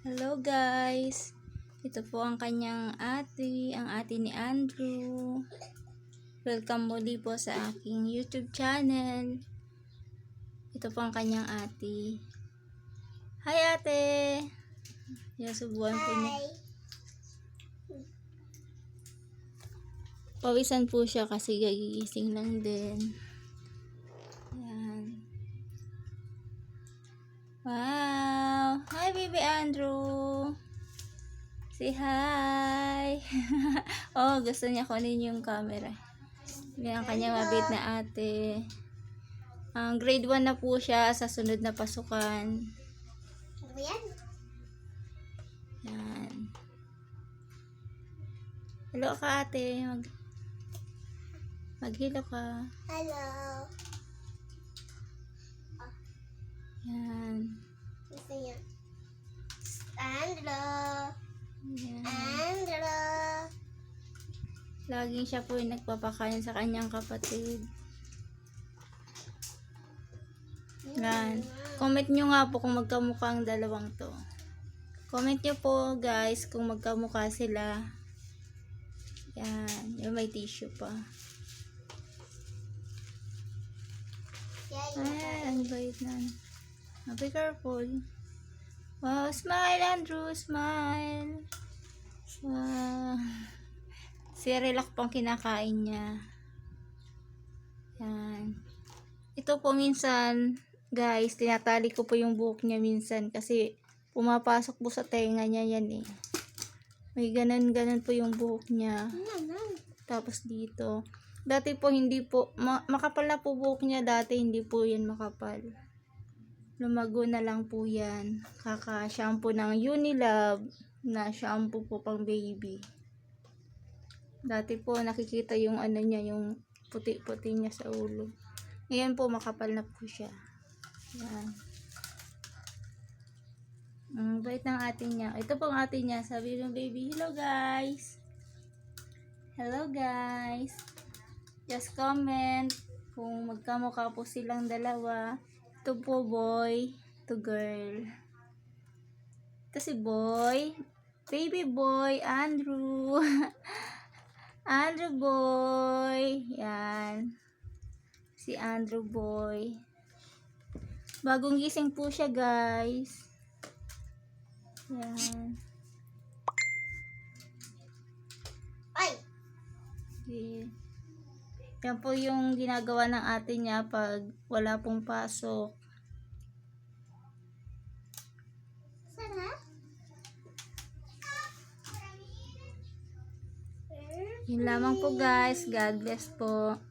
Hello guys! Ito po ang kanyang ate, ang ate ni Andrew. Welcome muli po sa aking YouTube channel. Ito po ang kanyang ate. Hi ate! Yan, subuhan po niya. Pawisan po siya kasi gagising lang din. Yan. Wow! Hi baby Andrew! Say hi! Oh, gusto niya kunin yung camera. Yan ang kanyang mabait na ate. Grade 1 na po siya sa sunod na pasukan. Yan. Yan. Hello ka ate. Mag-hello ka. Hello. Yan. Gusto niya. Andro. Yan. Andro. Laging siya po yung nagpapakain sa kanyang kapatid. Yan. Comment nyo nga po kung magkamukha ang dalawang to. Comment nyo po guys kung magkamukha sila. Yan. Yung may tissue pa. Ay, ang bait na. Be careful. Wow, smile Andrew, smile. Wow. Si Relax pang kinakain niya. Yan. Ito po minsan, guys, tinatali ko po yung buhok niya minsan kasi pumapasok po sa tenga niya yan eh. May ganan-ganan po yung buhok niya. Tapos dito. Dati po hindi po, makapal na po buhok niya dati, hindi po yan makapal. Lumago na lang po yan. Kaka-shampoo ng Unilab na shampoo po pang baby. Dati po nakikita yung ano niya, yung puti-puti niya sa ulo. Ngayon po makapal na po siya. Yan. Bait ng ate niya. Ito po ang ate niya. Sabi ng baby, hello guys. Hello guys. Just comment kung magkamukha po silang dalawa. Ito po boy, ito girl. Ito si boy. Baby boy, Andrew. Andrew boy. Yan. Si Andrew boy. Bagong gising po siya guys. Yan. Ay! Okay. Yan po yung ginagawa ng ate niya pag wala pong pasok. Sarap? Yun lamang po guys. God bless po.